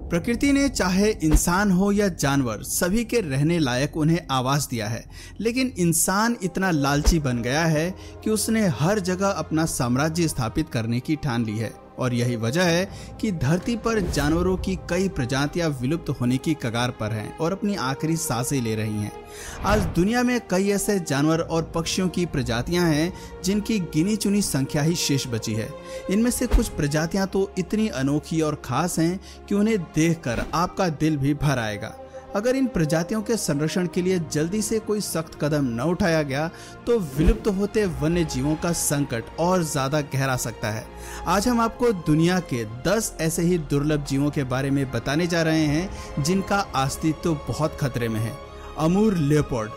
प्रकृति ने चाहे इंसान हो या जानवर सभी के रहने लायक उन्हें आवास दिया है, लेकिन इंसान इतना लालची बन गया है कि उसने हर जगह अपना साम्राज्य स्थापित करने की ठान ली है। और यही वजह है कि धरती पर जानवरों की कई प्रजातियां विलुप्त होने की कगार पर हैं और अपनी आखिरी सांसें ले रही हैं। आज दुनिया में कई ऐसे जानवर और पक्षियों की प्रजातियां हैं जिनकी गिनी चुनी संख्या ही शेष बची है। इनमें से कुछ प्रजातियां तो इतनी अनोखी और खास हैं कि उन्हें देखकर आपका दिल भी भर आएगा। अगर इन प्रजातियों के संरक्षण के लिए जल्दी से कोई सख्त कदम न उठाया गया तो विलुप्त होते वन्य जीवों का संकट और ज्यादा गहरा सकता है। आज हम आपको दुनिया के 10 ऐसे ही दुर्लभ जीवों के बारे में बताने जा रहे हैं जिनका अस्तित्व तो बहुत खतरे में है। अमूर लेपर्ड।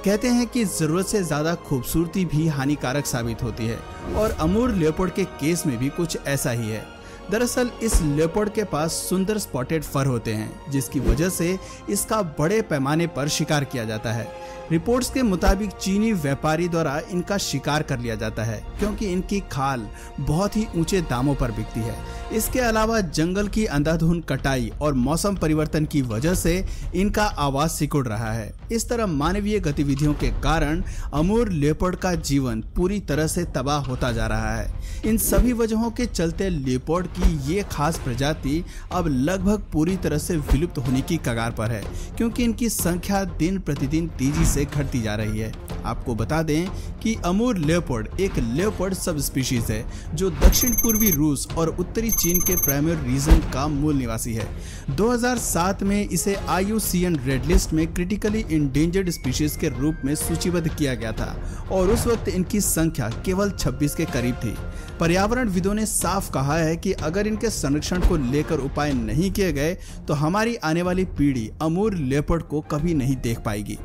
कहते हैं कि जरूरत से ज्यादा खूबसूरती भी हानिकारक साबित होती है और अमूर लेपर्ड के केस में भी कुछ ऐसा ही है। दरअसल इस लेपर्ड के पास सुंदर स्पॉटेड फर होते हैं, जिसकी वजह से इसका बड़े पैमाने पर शिकार किया जाता है। रिपोर्ट्स के मुताबिक चीनी व्यापारी द्वारा इनका शिकार कर लिया जाता है क्योंकि इनकी खाल बहुत ही ऊंचे दामों पर बिकती है। इसके अलावा जंगल की अंधाधुंध कटाई और मौसम परिवर्तन की वजह से इनका आवास सिकुड़ रहा है। इस तरह मानवीय गतिविधियों के कारण अमूर लेपर्ड का जीवन पूरी तरह से तबाह होता जा रहा है। इन सभी वजहों के चलते लेपर्ड की ये खास प्रजाति अब लगभग पूरी तरह से विलुप्त होने की कगार पर है, क्योंकि इनकी संख्या दिन प्रतिदिन तेजी से घटती जा रही है। आपको बता दें कि अमूर लेपर्ड एक लेपर्ड सब स्पीशीज है जो दक्षिण पूर्वी रूस और उत्तरी चीन के प्राइमरी रीजन का मूल निवासी है। 2007 में इसे IUCN रेड लिस्ट में क्रिटिकली इंडेंजर्ड स्पीशीज के रूप में सूचीबद्ध किया गया था और उस वक्त इनकी संख्या केवल 26 के करीब थी। पर्यावरणविदों ने साफ कहा है कि अगर इनके संरक्षण को लेकर उपाय नहीं किए गए तो हमारी आने वाली पीढ़ी अमूर लेपर्ड को कभी नहीं देख पाएगी।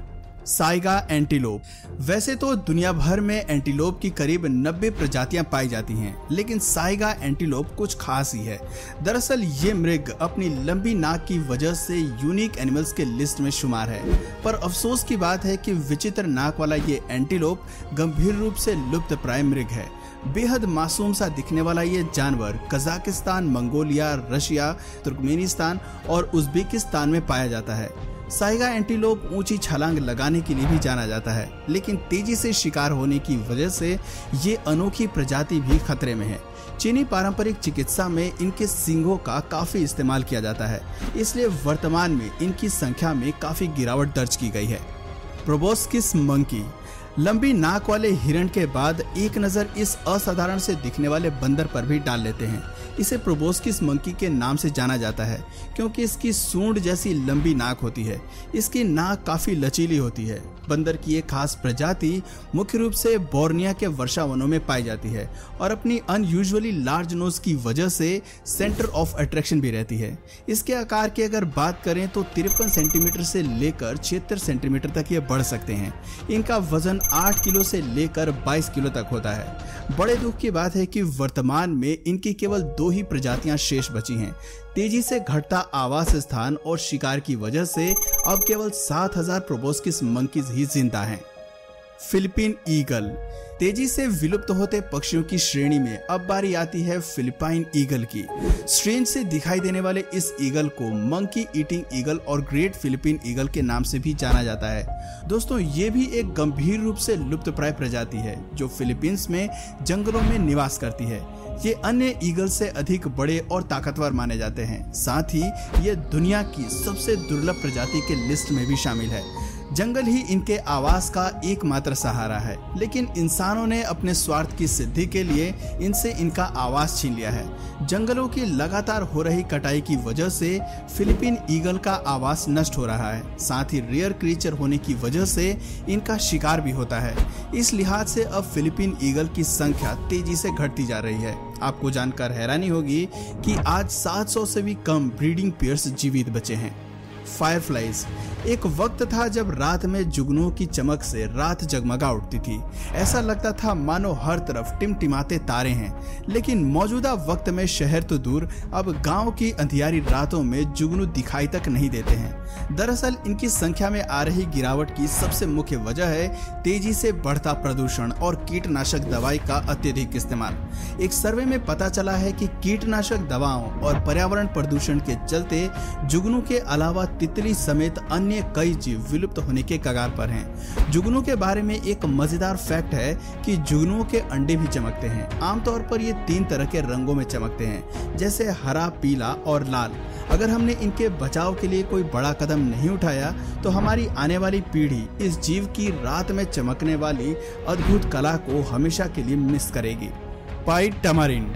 Saiga antelope. वैसे तो दुनिया भर में एंटीलोप की करीब 90 प्रजातियां पाई जाती हैं, लेकिन साइगा एंटीलोप कुछ खास ही है। दरअसल ये मृग अपनी लंबी नाक की वजह से यूनिक एनिमल्स के लिस्ट में शुमार है, पर अफसोस की बात है कि विचित्र नाक वाला ये एंटीलोप गंभीर रूप से लुप्त प्राय मृग है। बेहद मासूम सा दिखने वाला ये जानवर कजाकिस्तान, मंगोलिया, रशिया, तुर्कमेनिस्तान और उज्बेकिस्तान में पाया जाता है। साइगा एंटीलोप ऊंची छलांग लगाने के लिए भी जाना जाता है, लेकिन तेजी से शिकार होने की वजह से ये अनोखी प्रजाति भी खतरे में है। चीनी पारंपरिक चिकित्सा में इनके सींगों का काफी इस्तेमाल किया जाता है, इसलिए वर्तमान में इनकी संख्या में काफी गिरावट दर्ज की गई है। Proboscis monkey. लंबी नाक वाले हिरण के बाद एक नजर इस असाधारण से दिखने वाले बंदर पर भी डाल लेते हैं। इसे प्रोबोस्किस मंकी के नाम से जाना जाता है क्योंकि इसकी सूंड जैसी लंबी नाक होती है। इसकी नाक काफी लचीली होती है। बंदर की एक खास प्रजाति मुख्य रूप से बोर्निया के वर्षावनों में पाई जाती है और अपनी अनयूजुअली लार्ज नोज की वजह से सेंटर ऑफ अट्रैक्शन भी रहती है। इसके आकार की अगर बात करें तो 53 सेंटीमीटर से लेकर 76 सेंटीमीटर तक ये बढ़ सकते हैं। इनका वजन 8 किलो से लेकर 22 किलो तक होता है। बड़े दुख की बात है कि वर्तमान में इनकी केवल 2 ही प्रजातियां शेष बची हैं। तेजी से घटता आवास स्थान और शिकार की वजह से अब केवल 7000 प्रोबोस्किस मंकीज ही जिंदा हैं। Philippine eagle. तेजी से विलुप्त होते पक्षियों की श्रेणी में अब बारी आती है फिलीपाइन ईगल की। स्ट्रेंज से दिखाई देने वाले इस ईगल को मंकी ईटिंग ईगल और ग्रेट फिलीपीन ईगल के नाम से भी जाना जाता है। दोस्तों, ये भी एक गंभीर रूप से लुप्तप्राय प्रजाति है जो फिलीपींस में जंगलों में निवास करती है। ये अन्य ईगल से अधिक बड़े और ताकतवर माने जाते हैं। साथ ही ये दुनिया की सबसे दुर्लभ प्रजाति के लिस्ट में भी शामिल है। जंगल ही इनके आवास का एकमात्र सहारा है, लेकिन इंसानों ने अपने स्वार्थ की सिद्धि के लिए इनसे इनका आवास छीन लिया है। जंगलों की लगातार हो रही कटाई की वजह से फिलीपीन ईगल का आवास नष्ट हो रहा है। साथ ही रेयर क्रीचर होने की वजह से इनका शिकार भी होता है। इस लिहाज से अब फिलीपीन ईगल की संख्या तेजी से घटती जा रही है। आपको जानकर हैरानी होगी कि आज 700 से भी कम ब्रीडिंग पेयर्स जीवित बचे हैं। फायरफ्लाइज। एक वक्त था जब रात में जुगनुओं की चमक से रात जगमगा उठती थी। ऐसा लगता था मानो हर तरफ टिमटिमाते तारे हैं। लेकिन मौजूदा वक्त में शहर तो दूर, अब गांव की अंधियारी रातों में जुगनू दिखाई तक नहीं देते हैं। दरअसल इनकी संख्या में आ रही गिरावट की सबसे मुख्य वजह है तेजी से बढ़ता प्रदूषण और कीटनाशक दवाई का अत्यधिक इस्तेमाल। एक सर्वे में पता चला है कि कीटनाशक दवाओं और पर्यावरण प्रदूषण के चलते जुगनू के अलावा तितली समेत अन्य कई जीव विलुप्त होने के कगार पर हैं। जुगनू के बारे में एक मजेदार फैक्ट है कि जुगनुओं के अंडे भी चमकते हैं। आमतौर पर ये 3 तरह के रंगों में चमकते हैं, जैसे हरा, पीला और लाल। अगर हमने इनके बचाव के लिए कोई बड़ा कदम नहीं उठाया तो हमारी आने वाली पीढ़ी इस जीव की रात में चमकने वाली अद्भुत कला को हमेशा के लिए मिस करेगी। पाइड टमारिंड।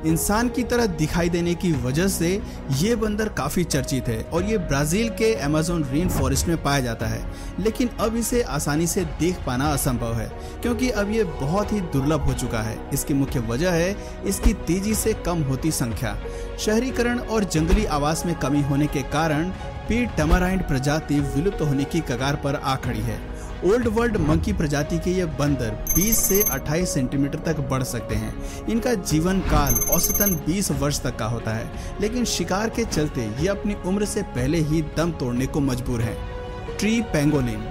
इंसान की तरह दिखाई देने की वजह से ये बंदर काफी चर्चित है और ये ब्राजील के अमेज़न रेन फॉरेस्ट में पाया जाता है। लेकिन अब इसे आसानी से देख पाना असंभव है क्योंकि अब ये बहुत ही दुर्लभ हो चुका है। इसकी मुख्य वजह है इसकी तेजी से कम होती संख्या। शहरीकरण और जंगली आवास में कमी होने के कारण पाइड टमारिंड प्रजाति विलुप्त होने की कगार पर आ खड़ी है। ओल्ड वर्ल्ड मंकी प्रजाति के ये बंदर 20 से 28 सेंटीमीटर तक बढ़ सकते हैं। इनका जीवन काल औसतन 20 वर्ष तक का होता है, लेकिन शिकार के चलते ये अपनी उम्र से पहले ही दम तोड़ने को मजबूर हैं। Tree pangolin.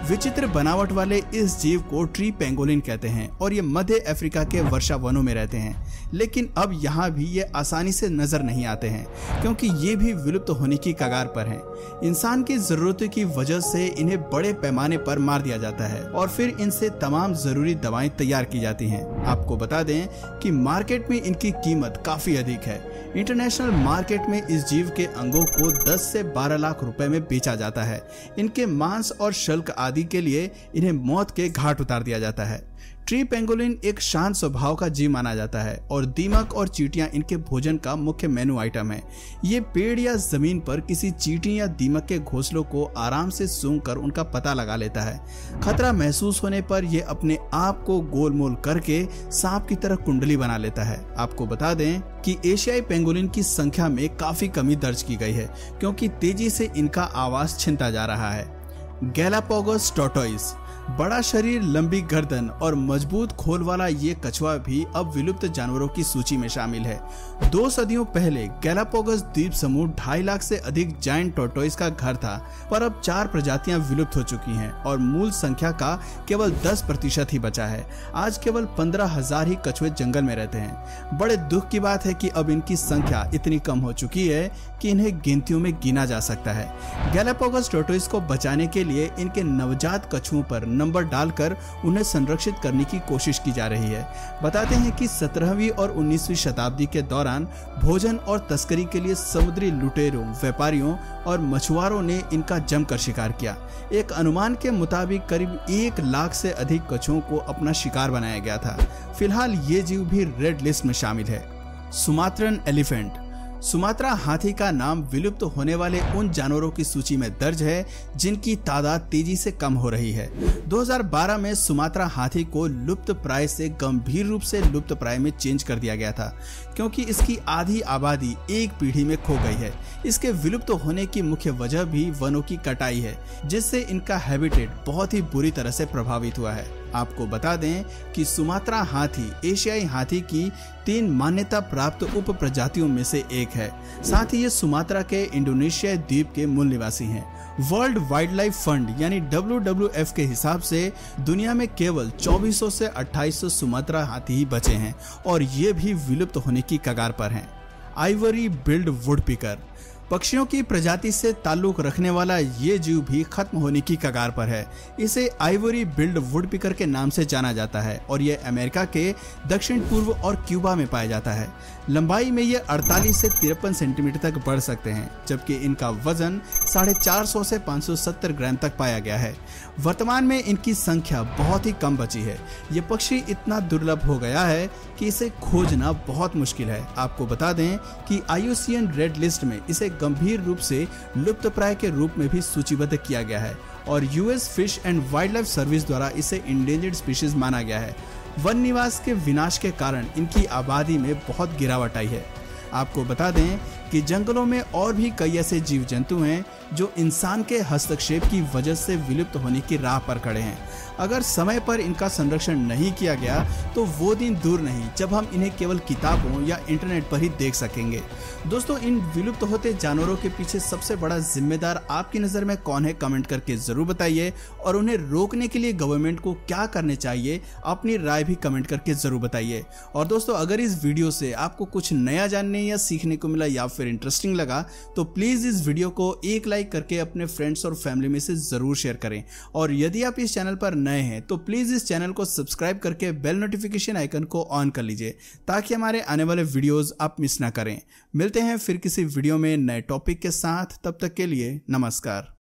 विचित्र बनावट वाले इस जीव को ट्री पेंगोलिन कहते हैं और ये मध्य अफ्रीका के वर्षा वनों में रहते हैं। लेकिन अब यहाँ भी ये आसानी से नजर नहीं आते हैं क्योंकि ये भी विलुप्त होने की कगार पर हैं। इंसान की जरूरतों की वजह से इन्हें बड़े पैमाने पर मार दिया जाता है और फिर इनसे तमाम जरूरी दवाएं तैयार की जाती हैं। आपको बता दें कि मार्केट में इनकी कीमत काफी अधिक है। इंटरनेशनल मार्केट में इस जीव के अंगों को 10 से 12 लाख रुपए में बेचा जाता है। इनके मांस और शल्क आदि के लिए इन्हें मौत के घाट उतार दिया जाता है। ट्री पेंगोलिन एक शांत स्वभाव का जीव माना जाता है और दीमक और चींटियां इनके भोजन का मुख्य मेनू आइटम है। ये पेड़ या जमीन पर किसी चींटी या दीमक के घोंसलों को आराम से सूंघकर उनका पता लगा लेता है। खतरा महसूस होने पर यह अपने आप को गोलमोल करके सांप की तरह कुंडली बना लेता है। आपको बता दें कि एशियाई पेंगोलिन की संख्या में काफी कमी दर्ज की गई है क्योंकि तेजी से इनका आवास छिनता जा रहा है। Galapagos tortoise. बड़ा शरीर, लंबी गर्दन और मजबूत खोल वाला ये कछुआ भी अब विलुप्त जानवरों की सूची में शामिल है। 2 सदियों पहले गैलापागोस द्वीप समूह 2.5 लाख से अधिक जायंट टॉर्टोइस का घर था, पर अब 4 प्रजातियां विलुप्त हो चुकी हैं और मूल संख्या का केवल 10% ही बचा है। आज केवल 15,000 ही कछुए जंगल में रहते हैं। बड़े दुख की बात है कि अब इनकी संख्या इतनी कम हो चुकी है कि इन्हें गिनतियों में गिना जा सकता है। गैलापागोस टॉर्टोइस को बचाने के लिए इनके नवजात कछुओं पर नंबर डालकर उन्हें संरक्षित करने की कोशिश की जा रही है। बताते हैं कि 17वीं और 19वीं शताब्दी के दौरान भोजन और तस्करी के लिए समुद्री लुटेरों, व्यापारियों और मछुआरों ने इनका जमकर शिकार किया। एक अनुमान के मुताबिक करीब 1 लाख से अधिक कछुओं को अपना शिकार बनाया गया था। फिलहाल ये जीव भी रेड लिस्ट में शामिल है। Sumatran elephant. सुमात्रा हाथी का नाम विलुप्त होने वाले उन जानवरों की सूची में दर्ज है जिनकी तादाद तेजी से कम हो रही है। 2012 में सुमात्रा हाथी को लुप्त प्राय से गंभीर रूप से लुप्त प्राय में चेंज कर दिया गया था क्योंकि इसकी आधी आबादी एक पीढ़ी में खो गई है। इसके विलुप्त होने की मुख्य वजह भी वनों की कटाई है, जिससे इनका हैबिटेट बहुत ही बुरी तरह से प्रभावित हुआ है। आपको बता दें कि सुमात्रा हाथी एशियाई हाथी की 3 मान्यता प्राप्त उप प्रजातियों में से एक है। साथ ही ये सुमात्रा के इंडोनेशिया द्वीप के मूल निवासी हैं। वर्ल्ड वाइल्ड लाइफ फंड यानी WWF के हिसाब से दुनिया में केवल 2400 से 2800 सुमात्रा हाथी ही बचे हैं और ये भी विलुप्त होने की कगार पर हैं। Ivory billed woodpecker. पक्षियों की प्रजाति से ताल्लुक रखने वाला ये जीव भी खत्म होने की कगार पर है। इसे आइवरी बिल्ड वुडपीकर के नाम से जाना जाता है और यह अमेरिका के दक्षिण पूर्व और क्यूबा में पाया जाता है। लंबाई में ये 48 से 53 सेंटीमीटर तक बढ़ सकते हैं, जबकि इनका वजन 450 से 570 ग्राम तक पाया गया है। वर्तमान में इनकी संख्या बहुत ही कम बची है। ये पक्षी इतना दुर्लभ हो गया है कि इसे खोजना बहुत मुश्किल है। आपको बता दें कि IUCN रेड लिस्ट में इसे गंभीर रूप से लुप्तप्राय के रूप में भी सूचीबद्ध किया गया है और US fish and wild life service द्वारा इसे इंडेंजर्ड स्पीशीज माना गया है। वन निवास के विनाश के कारण इनकी आबादी में बहुत गिरावट आई है। आपको बता दें कि जंगलों में और भी कई ऐसे जीव जंतु हैं जो इंसान के हस्तक्षेप की वजह से विलुप्त होने की राह पर खड़े हैं। अगर समय पर इनका संरक्षण नहीं किया गया तो वो दिन दूर नहीं जब हम इन्हें केवल किताबों या इंटरनेट पर ही देख सकेंगे। दोस्तों, इन विलुप्त होते जानवरों के पीछे सबसे बड़ा जिम्मेदार आपकी नज़र में कौन है, कमेंट करके ज़रूर बताइए। और उन्हें रोकने के लिए गवर्नमेंट को क्या करने चाहिए, अपनी राय भी कमेंट करके ज़रूर बताइए। और दोस्तों, अगर इस वीडियो से आपको कुछ नया जानने या सीखने को मिला या फिर इंटरेस्टिंग लगा तो प्लीज़ इस वीडियो को एक लाइक करके अपने फ्रेंड्स और फैमिली में से ज़रूर शेयर करें। और यदि आप इस चैनल पर नए हैं तो प्लीज़ इस चैनल को सब्सक्राइब करके बेल नोटिफिकेशन आइकन को ऑन कर लीजिए ताकि हमारे आने वाले वीडियोस आप मिस ना करें। मिलते हैं फिर किसी वीडियो में नए टॉपिक के साथ, तब तक के लिए नमस्कार।